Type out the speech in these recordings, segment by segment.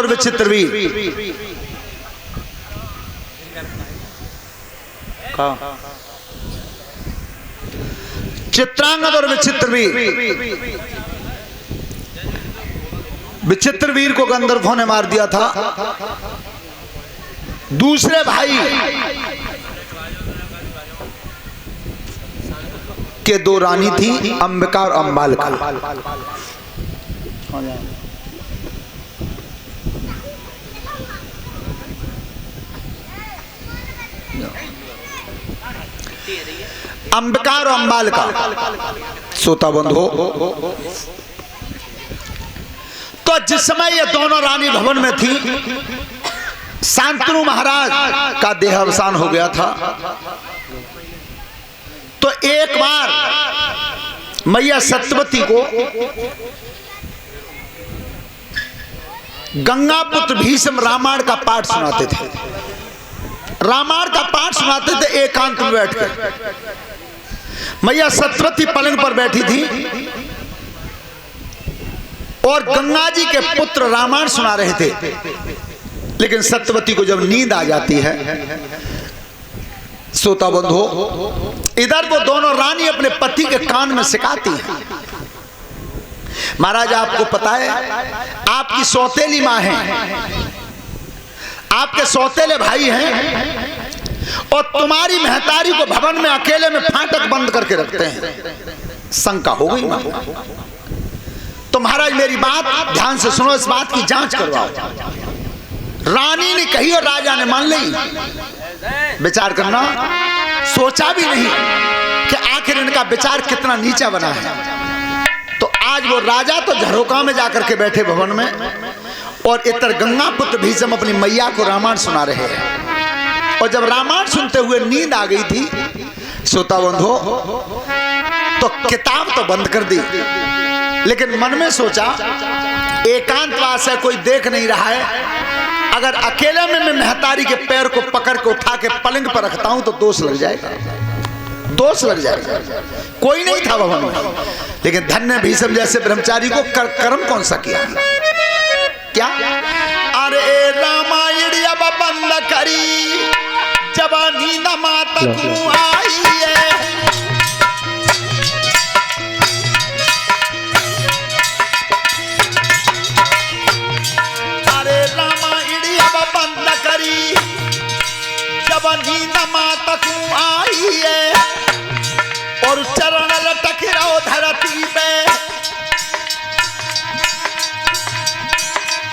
और विचित्रवीर चित्रांगद और विचित्रवीर। विचित्रवीर को गंधर्वों ने मार दिया था। दूसरे भाई के दो रानी थी, अंबिका और अंबालिका। अंबिका और अंबालिका सोता बंद हो। तो जिस समय ये दोनों रानी भवन में थी, शांतनु महाराज का देहावसान हो गया था। तो एक बार मैया सत्यवती को गंगा पुत्र भीष्म रामायण का पाठ सुनाते थे। रामायण का पाठ सुनाते थे एकांत में बैठ कर। मैया सत्यवती पलंग पर बैठी थी और गंगा जी के पुत्र रामायण सुना रहे थे। लेकिन सत्यवती को जब नींद आ जाती है, सोता बंद हो, इधर वो दोनों रानी अपने पति के कान में सिखाती हैं। महाराज आपको पता है, आपकी सौतेली मां है, आपके सौतेले भाई हैं, और तुम्हारी महतारी को भवन में अकेले में फाटक बंद करके रखते हैं। शंका हो गई मां। तो महाराज मेरी बात ध्यान से सुनो, इस बात की जांच करवाओ। रानी ने कही और राजा ने मान ली। विचार करना, सोचा भी नहीं कि आखिर इनका विचार कितना नीचा बना है। तो आज वो राजा तो झरोका में जाकर के बैठे भवन में, और इतर गंगा पुत्र भीष्म अपनी मैया को रामायण सुना रहे हैं। और जब रामायण सुनते हुए नींद आ गई थी, सोता बंद हो, तो किताब तो बंद कर दी, लेकिन मन में सोचा एकांतवास है, कोई देख नहीं रहा है। अगर अकेले में मैं महतारी के पैर को पकड़ के उठा के पलंग पर रखता हूं तो दोष लग जाएगा, दोष लग जाएगा। कोई नहीं था भवन में, लेकिन धन्य भीष्म जैसे ब्रह्मचारी को कर्म कौन सा किया। क्या अरे रामायण अब बंद करी, जब नींद माता को आई है। अरे रामायण अब बंद करी, जब नींद माता को आई है, और चरण लटक रहो धरती पे,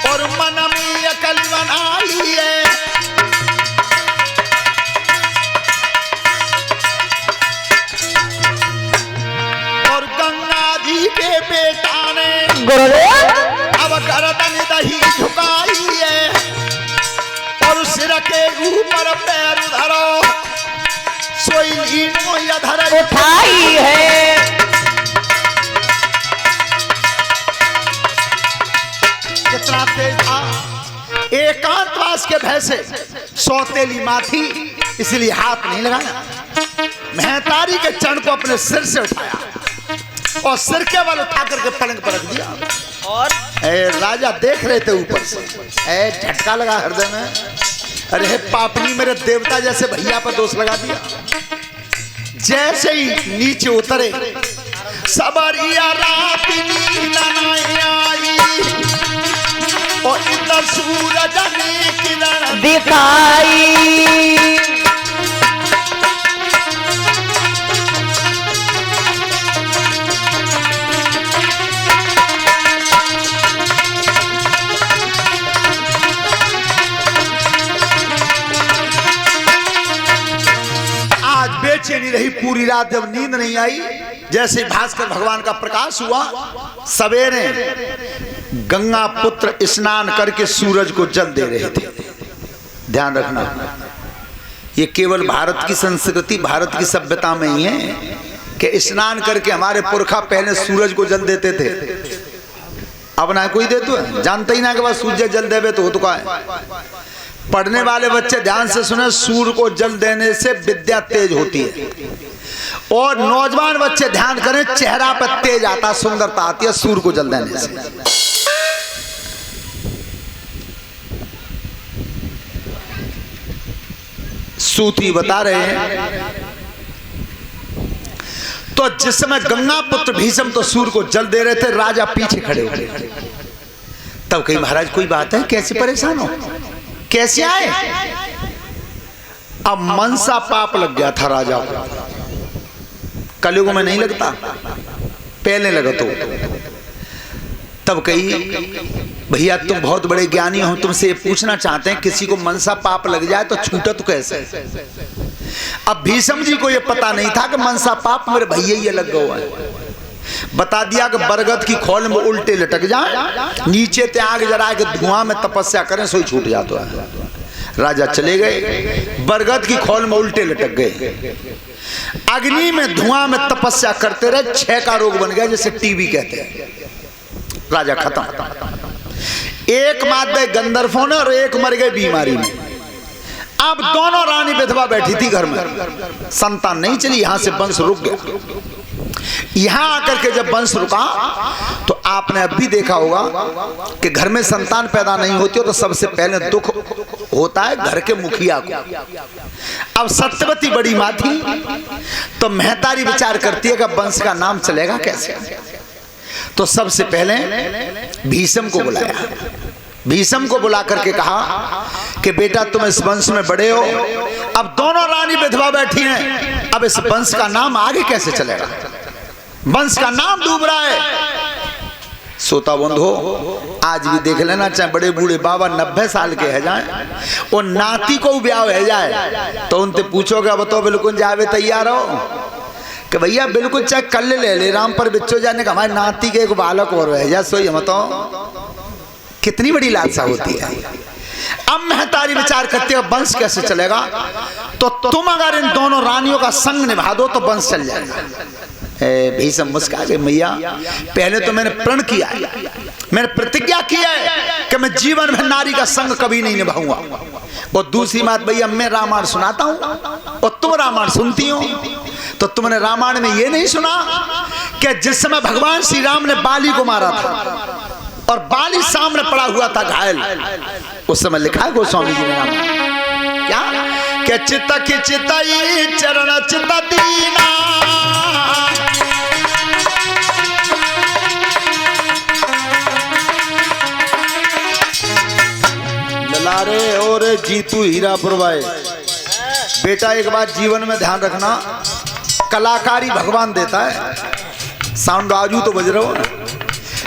और मन में अकल बनाई है। और गंगा जी के बेटा ने अब गर्दन दही झुकाई है, और सिर के ऊपर पैर धरो, सोई लीनो यधर उठाई है। कितना तेज था। एकांतवास के भय से सौतेली मां थी, इसलिए हाथ नहीं लगाया। महतारी के चरण को अपने सिर से उठाया और सिर के बल उठा करके पलंग पर रख दिया। और राजा देख रहे थे ऊपर से, झटका लगा हृदय में। अरे पापनी, मेरे देवता जैसे भैया पर दोष लगा दिया। जैसे ही नीचे उतरे, सबरिया रात नींद न आई, और इधर सूरज ने किरण दिखाई। आज बेचैनी रही पूरी रात, जब नींद नहीं आई। जैसे भास्कर भगवान का प्रकाश हुआ, सवेरे गंगा पुत्र स्नान करके सूरज को जल दे रहे थे। ध्यान रखना, ये केवल भारत की संस्कृति, भारत की सभ्यता में ही है कि स्नान करके हमारे पुरखा पहले सूरज को जल देते थे। अब ना कोई दे तो जानते ही ना कि बस सूरज जल देवे तो हो तो का है। पढ़ने वाले बच्चे ध्यान से सुने, सूर्य को जल देने से विद्या तेज होती है। और नौजवान बच्चे ध्यान करें, चेहरा पर तेज आता, सुंदरता आती है सूर्य को जल देने से। सूती बता रहे हैं। तो जिस समय गंगा पुत्र भीष्म तो सूर्य को जल दे रहे थे, राजा पीछे खड़े हो गए। तब कही महाराज कोई बात है, कैसे परेशान हो, कैसे आए? अब मनसा पाप लग गया था राजा को। कलयुग में नहीं लगता, पहले लगा। तो तब कही भैया तुम बहुत बड़े ज्ञानी हो, तुमसे पूछना चाहते हैं किसी को मनसा पाप लग जाए तो छूटा तो कैसे? अब भीष्म जी को यह पता नहीं था कि मनसा पाप मेरे भैया ही लग गया है। बता दिया कि बरगद की खोल में उल्टे लटक जाए, नीचे त्याग जरा के धुआं में तपस्या करें सोई छूट जाता है। राजा चले गए, बरगद की खोल में उल्टे लटक गए, अग्नि में धुआं में तपस्या करते रहे, 6 का रोग बन गया जैसे टीबी कहते हैं। राजा खत्म। एक मार गए गंधर्वों ने और एक मर गए बीमारी में। अब दोनों रानी विधवा बैठी थी घर में, संतान नहीं चली, यहां से वंश रुक गया। यहां आकर के जब वंश रुका तो आपने अब भी देखा होगा कि घर में संतान पैदा नहीं होती हो तो सबसे पहले दुख होता है घर के मुखिया को। अब सत्यवती बड़ी मां थी तो महतारी विचार करती है कि वंश का नाम चलेगा कैसे। तो सबसे पहले भीष्म को बुलाया, भीष्म को बुला करके कहा कि बेटा तुम इस वंश में बड़े हो, अब दोनों रानी विधवा बैठी हैं, अब इस वंश का नाम आगे कैसे चलेगा, वंश का नाम डूब रहा है। सोता बंधो आज भी देख लेना, चाहे बड़े बूढ़े बाबा 90 साल के है जाए, वो नाती को ब्याह है जाए तो उनसे पूछोगे बताओ बिल्कुल जावे तैयार हो कि भैया बिल्कुल चाहे कल ले राम पर बिच्छो जाने का, हमारे नाती के एक बालक और है जा सोई हम तो कितनी बड़ी लालसा होती है। अब महतारी विचार करते हो वंश कैसे चलेगा, तो तुम अगर इन दोनों रानियों का संग निभा दो तो वंश चल जाएगा। भीष्म मुस्कुरा के मैया पहले तो मैंने प्रण किया है, मैंने प्रतिज्ञा की है कि मैं जीवन में नारी का संग कभी नहीं निभाऊंगा। और दूसरी बात भैया मैं रामायण सुनाता हूं और तुम रामायण सुनती हो, तो तुमने रामायण में ये नहीं सुना कि जिस समय भगवान श्री राम ने बाली को मारा था और बाली सामने पड़ा हुआ था घायल, उस समय लिखा है गोस्वामी जी ने रामायण क्या कि चित्त की चिताई चरण चित्त दीना, ललारे और जीतू हीरापुर भाई। बेटा एक बात जीवन में ध्यान रखना, कलाकारी भगवान देता है, साउंड आजू तो बज रहा हो ना,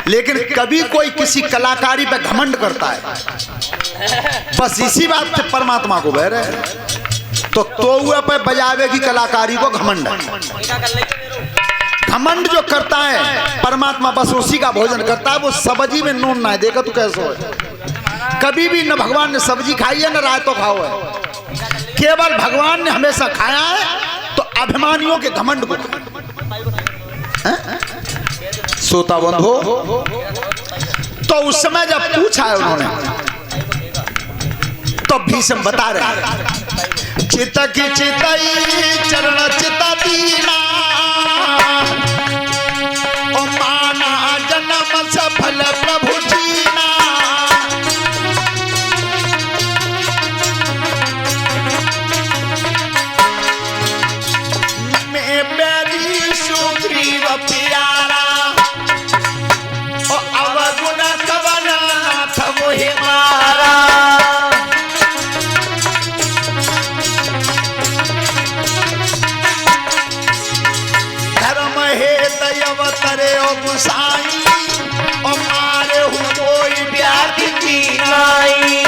लेकिन कभी कोई किसी कलाकारी पे घमंड करता है, बस इसी बात से परमात्मा को बह रहे। तो हुए पे बजावे की कलाकारी को घमंड है। घमंड जो करता है परमात्मा बस उसी का भोजन करता है। वो सब्जी में नून ना देगा तो कैसे हो? कभी भी न भगवान ने सब्जी खाई है न रायतो खाओ है, केवल भगवान ने हमेशा खाया है। तो अभिमानियों के घमंड को सोता बंधो। तो उस समय जब पूछा है उन्होंने तो भीष्म बता रहे चित की चिताई चरण चिता दीना, ओ माना जन्म सफल प्रभु जीना, मैं मेरी सुग्रीव प्यारा, ओ अवगुण कवन नाथ मोहि मारा, अवतरे ओ गुसाई, ओ मारे हूँ कोई व्याधि की नाई,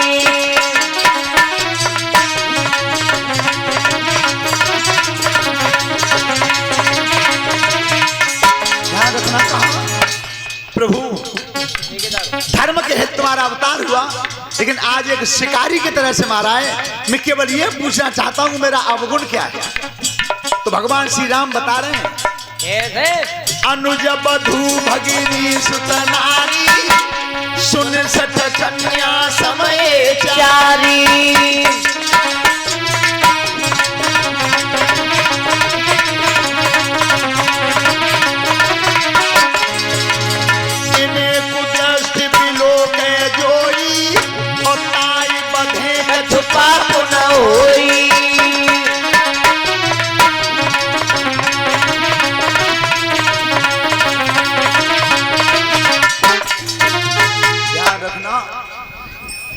ध्यान रखना कहा प्रभु धर्म के हित तुम्हारा अवतार हुआ, लेकिन आज एक शिकारी की तरह से मारा है। मैं केवल ये पूछना चाहता हूँ मेरा अवगुण क्या है। तो भगवान श्री राम बता रहे हैं अनुज बधू भगिनी सुत नारी, सुन सठ कन्या समय चारी, इन्हें कुदृष्टि बिलोक जोई, और ताई बधे छुपा न होई,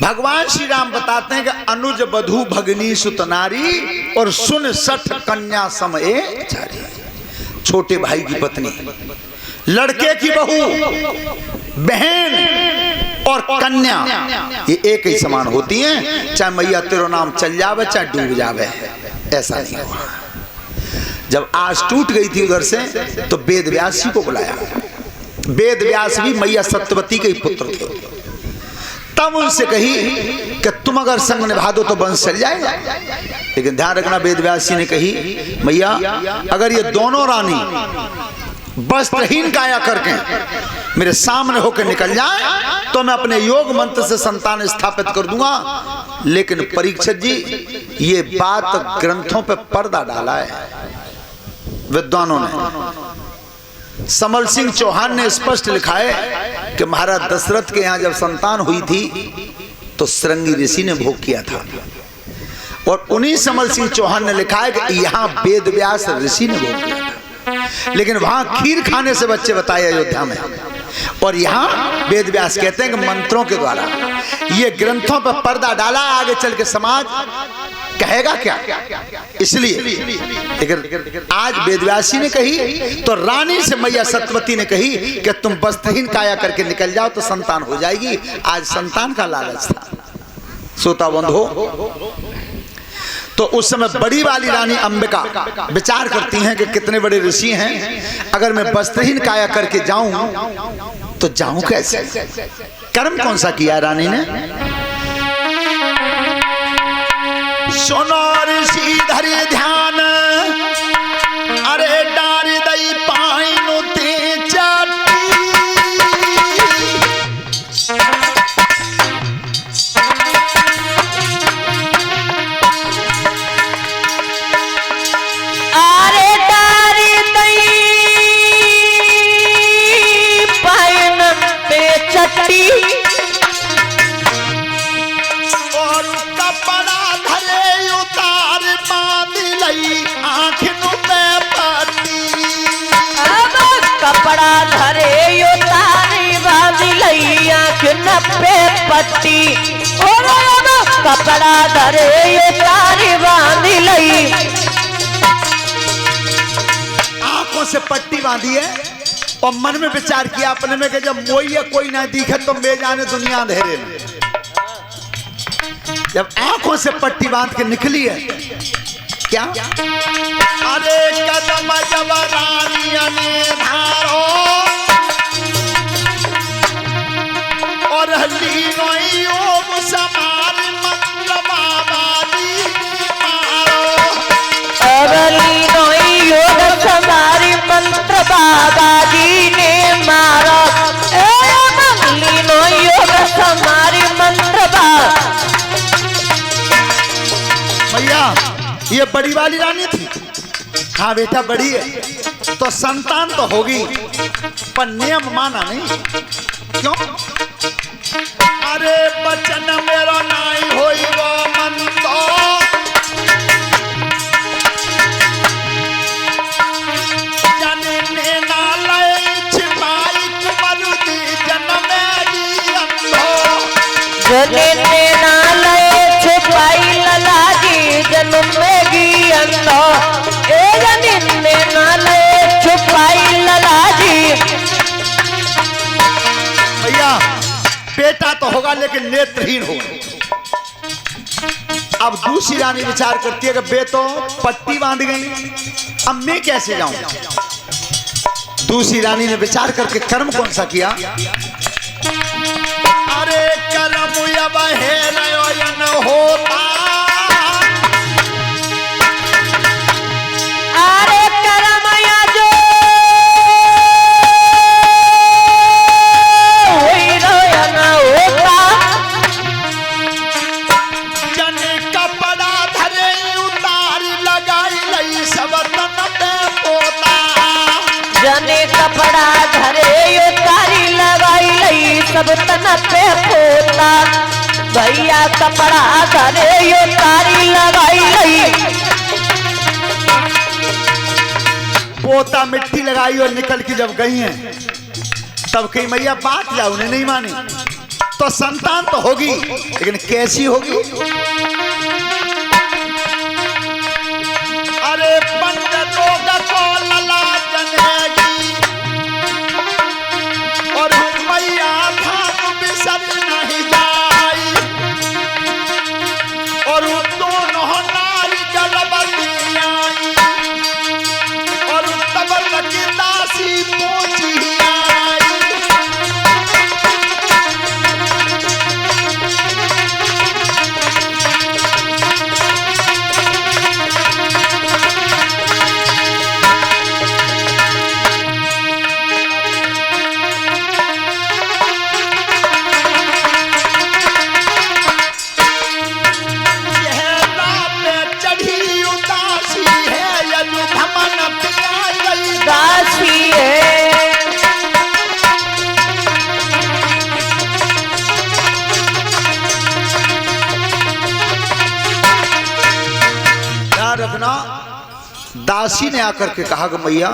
भगवान श्री राम बताते हैं कि अनुज बधू भगनी सुतनारी और सुन सठ कन्या समय चारी। छोटे भाई की पत्नी, लड़के की बहू, बहन और कन्या ये एक ही समान होती हैं, चाहे मैया तेरो नाम चल जावे चाहे डूब जावे, ऐसा नहीं हुआ। जब आज टूट गई थी उधर से तो वेद व्यास जी को बुलाया। वेद व्यास भी मैया सत्यवती के ही पुत्र थे। तब उनसे कही कि तुम अगर संग निभा दो तो वंश चल जाएगा। लेकिन ध्यान रखना, वेद व्यास जी ने कही मैया अगर ये दोनों रानी वस्त्रहीन काया करके मेरे सामने होकर निकल जाए तो मैं अपने योग मंत्र से संतान स्थापित कर दूंगा। लेकिन परीक्षित जी ये बात ग्रंथों पे पर्दा डाला है विद्वानों ने। समल सिंह चौहान ने स्पष्ट लिखा है कि महाराज दशरथ के यहाँ जब संतान हुई थी तो श्रृंगी ऋषि ने भोग किया था, और उन्हीं समल सिंह चौहान ने लिखा है कि यहाँ वेद व्यास ऋषि ने भोग किया था। लेकिन वहां खीर खाने से बच्चे बताए अयोध्या में, और यहाँ वेद व्यास कहते हैं कि मंत्रों के द्वारा। ये ग्रंथों पर पर्दा डाला, आगे चल के समाज कहेगा क्या, इसलिए। लेकिन आज वेदव्यासी ने कही तो रानी से मैया सत्यवती ने कही कि तुम वस्त्रहीन काया करके निकल जाओ तो संतान हो जाएगी। आज संतान का लालच था। सोता बंद हो तो उस समय बड़ी वाली रानी अंबिका विचार करती हैं कि कितने बड़े ऋषि हैं, अगर मैं वस्त्रहीन काया करके जाऊं तो जाऊं कैसे। कर्म कौन सा किया रानी ने? सुनो ऋषि धरे ध्यान, अरे डार दई पाइनु ते चाटी। अरे डार दई पाइन पे चट्टी, कपड़ा धरे उतारी बांधी लई आँख न पे पट्टी। कपड़ा धरे उतारी बांधी लई, आंखों से पट्टी बांधी है और मन में विचार किया अपने में कि जब मोई या कोई ना दिखे तो मैं जाने दुनिया अंधेरे में। जब आंखों से पट्टी बांध के निकली है क्या, अरे कदम जब रानिया ने धारो और लीनो योग समार मंत्र बाबाजी मारो। और लीनो योग समारी मंत्र बाबाजी ने मारो। लीनो योग समारी मंत्र भैया ये बड़ी वाली रानी थी। हाँ बेटा बड़ी है तो संतान तो होगी, पर नियम माना नहीं। क्यों? अरे बचन मेरा नाई होई वो मन तो, जनने ना लय छिपाई कुमरुदी जनमेगी अंधो। जनने ना लय छिपाई ललाजी जनमेगी अंधो। जनने ना लय छिपाई ललाजी। भैया बेटा तो होगा लेकिन नेत्रहीन होगा। अब दूसरी रानी विचार करती है कि बे तो पट्टी बांध गई, अब मैं कैसे जाऊं। दूसरी रानी ने विचार करके कर्म कौन सा किया, अरे कर्म अब है नयन होता। अरे कर्म या जो नयन होता। जन कपड़ा धरे उतार लगाई लई सब तन पे पोता। जने कपड़ा धरे उतारी लगाई लई सब तन पे पोता। भैया कपड़ा धरे उतारी लगाई लई, पोता मिट्टी लगाई और निकल के जब गई हैं तब कही मैया बात जाओ, उन्हें नहीं मानी। तो संतान तो होगी, लेकिन कैसी होगी? अरे पंडितों को लला जनेगी और मैया धाम बिसर नहीं जाई और दोनों नारी जलबती आई और तब तक दासी पहुंची आई। दासी ने आकर के कहा कि मैया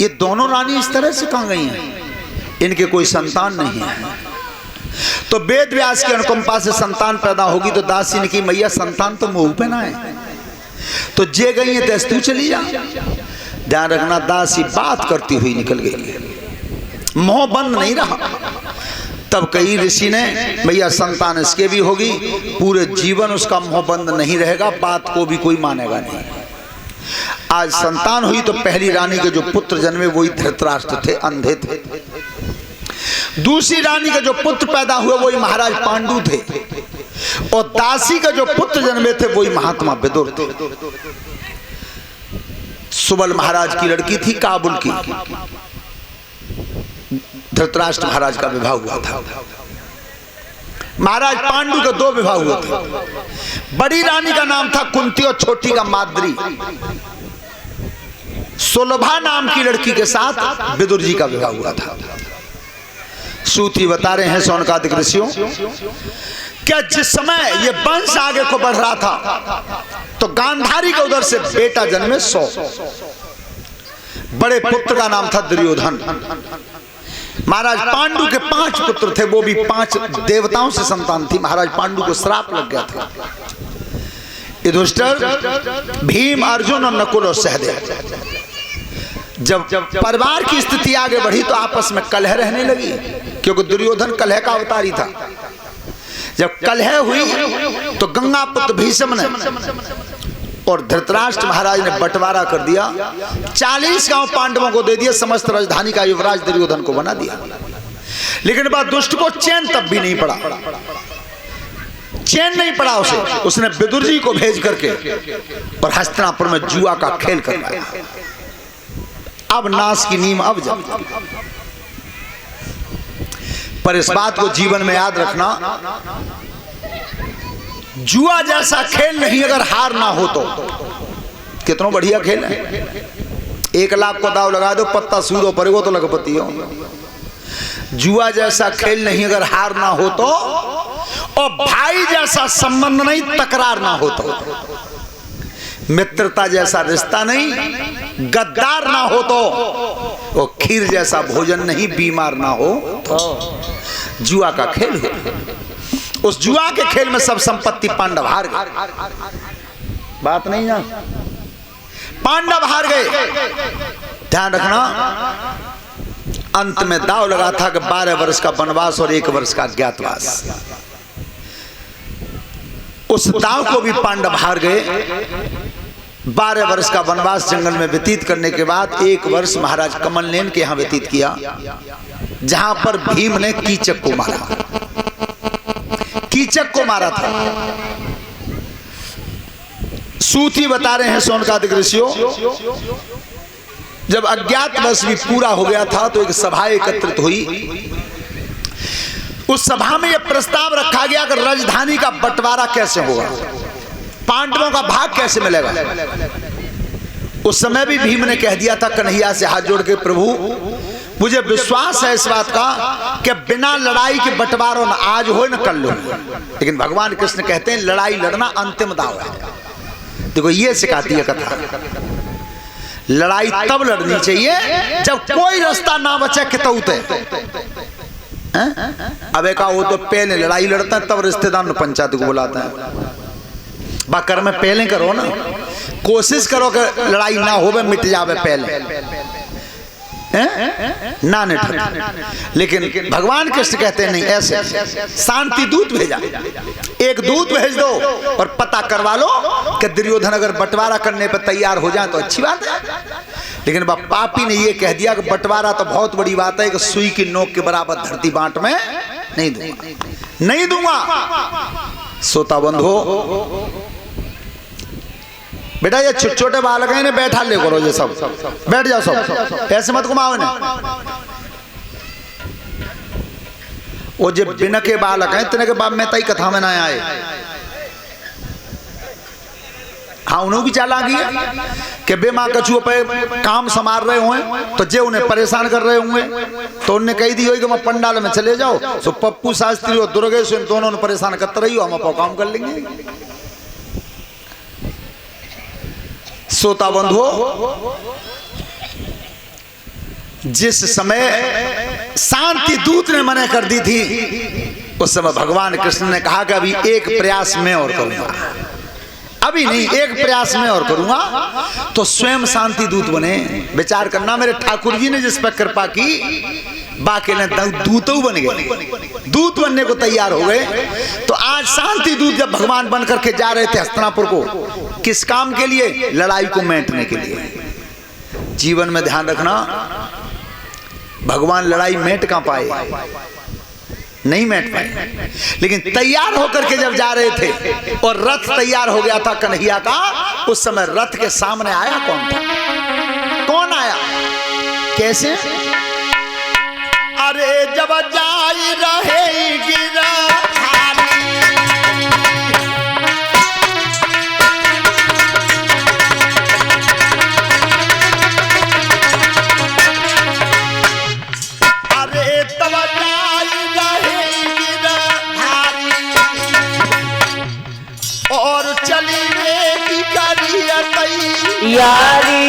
ये दोनों रानी इस तरह से कहाँ गई हैं, इनके कोई संतान नहीं है। तो वेद व्यास की अनुकंपा से संतान पैदा होगी। तो दासी ने की मैया संतान तो मुंह पे ना है, तो जे गई है तू चली जा। ध्यान रखना, दासी बात करती हुई निकल गई, मुंह बंद नहीं रहा। तब कई ऋषि ने मैया संतान इसके भी होगी, पूरे जीवन उसका मुंह बंद नहीं रहेगा, बात को भी कोई मानेगा नहीं। आज संतान हुई तो पहली रानी के जो पुत्र जन्मे वही धृतराष्ट्र थे, अंधे थे। दूसरी रानी के जो पुत्र पैदा हुए वही महाराज पांडु थे और दासी के जो पुत्र जन्मे थे वही महात्मा विदुर थे। सुबल महाराज की लड़की थी काबुल की, धृतराष्ट्र महाराज का विवाह हुआ था। महाराज पांडु के दो विवाह हुए थे। बड़ी रानी का नाम था कुंती और छोटी का माद्री। सुलभा नाम की लड़की के साथ विदुर जी का विवाह हुआ था। सूत्री बता रहे हैं शौनकादिक ऋषियों, क्या जिस समय ये वंश आगे को बढ़ रहा था तो गांधारी के उधर से बेटा जन्मे 100। बड़े पुत्र का नाम था दुर्योधन। महाराज पांडु के 5 पुत्र थे, वो भी 5 देवताओं से संतान थी। महाराज पांडु को श्राप लग गया था। युधिष्ठिर, भीम, अर्जुन और नकुल और सहदेव। जब परिवार की स्थिति आगे बढ़ी तो आपस में कलह रहने लगी, क्योंकि दुर्योधन कलह का अवतारी था। जब कलह हुई तो गंगा पुत्र भीष्म ने और धृतराष्ट्र महाराज ने बंटवारा कर दिया। 40 गांव पांडवों को दे दिया, समस्त राजधानी का युवराज दुर्योधन को बना दिया। लेकिन बात दुष्ट को चैन तब भी नहीं पड़ा, चैन नहीं पड़ा उसे। उसने विदुर जी को भेज करके और हस्तिनापुर में जुआ का खेल करवाया। अब नाश की नीम अब जब, पर इस बात को जीवन में याद रखना, जुआ जैसा खेल नहीं अगर हार ना हो तो। कितना बढ़िया खेल है। 1 लाख को दाव लगा दो, पत्ता सूदो पड़ेगो तो लखपति हो। जुआ जैसा खेल नहीं अगर हार ना हो तो, और भाई जैसा संबंध नहीं तकरार ना हो तो, मित्रता जैसा रिश्ता नहीं गद्दार ना हो तो, वो खीर जैसा भोजन नहीं बीमार ना हो तो। जुआ का खेल है। उस जुआ के खेल में सब संपत्ति पांडव हार गए। बात नहीं ना, पांडव हार गए। ध्यान रखना, अंत में दाव लगा था कि 12 वर्ष का वनवास और 1 वर्ष का अज्ञातवास। उस दाव को भी पांडव हार गए। 12 वर्ष का वनवास जंगल में व्यतीत करने के बाद 1 वर्ष महाराज कमलनेन के यहां व्यतीत किया, जहां पर भीम ने कीचक को मारा। कीचक को मारा था। सूती बता रहे हैं शौनकादिक ऋषियों, जब अज्ञातवास भी पूरा हो गया था तो एक सभा एकत्रित हुई। उस सभा में यह प्रस्ताव रखा गया कि राजधानी का बंटवारा कैसे होगा, पांडवों का भाग कैसे मिलेगा। उस समय भी भीम ने कह दिया था कन्हैया से हाथ जोड़ के, प्रभु मुझे विश्वास है इस बात का कि बिना लड़ाई के बंटवारा न आज हो न कल हो। लेकिन भगवान कृष्ण कहते हैं लड़ाई लड़ना अंतिम दाव है। देखो ये सिखाती है कथा, लड़ाई तब लड़नी चाहिए जब कोई रास्ता ना बचे कितौते। अब एक वो तो पहले लड़ाई लड़ता है तब रिश्तेदार ने पंचायत को बुलाता है। बाकर में पहले करो ना, कोशिश करो कि लड़ाई ना हो, मिट जावे पहले ना निठ। लेकिन भगवान कृष्ण कहते हैं नहीं, ऐसे शांति दूत भेजा, एक दूत भेज दो और पता करवा लो कि दुर्योधन अगर बंटवारा करने पर तैयार हो जाए तो अच्छी बात है। लेकिन पापी ने ये कह दिया कि बंटवारा तो बहुत बड़ी बात है कि सुई की नोक के बराबर धरती बांट में नहीं दूंगा, नहीं दूंगा। सोता बंद हो बेटा, ये छोटे छोटे बालक हैं, इन्हें बैठा ले करो, ये सब बैठ जाओ, सब ऐसे मत घुमाओ इन्हें। वो जो बिना के बालक हैं इतने के बाप में तई कथा में ना आए। हाँ, उन्होंने भी चाला किया कि बे माँ कछुओं पे काम संभाल रहे हुए तो जे उन्हें परेशान कर रहे होंगे, तो उन्हें कही दी होगी कि मैं पंडाल में चले जाओ, तो पप्पू शास्त्री और दुर्गेश इन दोनों ने परेशान करते रही हो, हम अपना काम कर लेंगे। सोता बंद हो। जिस समय शांति दूत ने मना कर दी थी, उस समय भगवान कृष्ण ने कहा कि अभी एक प्रयास में और करूंगा, अभी नहीं, एक प्रयास में और करूंगा। तो स्वयं शांति दूत बने। विचार करना, मेरे ठाकुर जी ने जिस पर कृपा की, बाकी ने दूतों बन गए, दूत बनने को तैयार हो गए। तो आज शांति दूत जब भगवान बन करके जा रहे थे हस्तिनापुर को, किस काम के लिए? लड़ाई को मेंटने के लिए। जीवन में ध्यान रखना, भगवान लड़ाई मेंट कहां पाए, नहीं मेंट पाए। लेकिन तैयार होकर के जब जा रहे थे और रथ तैयार हो गया था कन्हैया का, उस समय रथ के सामने आया कौन था? कौन आया? कैसे? अरे जब जाई रहेगी और चली रे की यारी।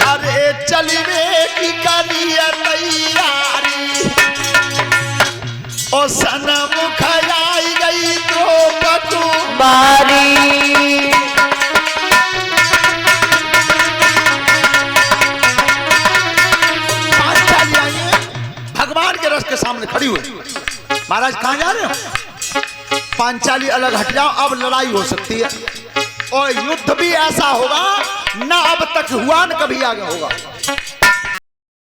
अरे चली रे की तैयारी, और सनम खयाई गई तो पटू बारी। के सामने खड़ी हुई, महाराज कहां जा रहे हो? पांचाली अलग हट जाओ, अब लड़ाई हो सकती है और युद्ध भी ऐसा होगा ना अब तक हुआ न कभी आगे होगा।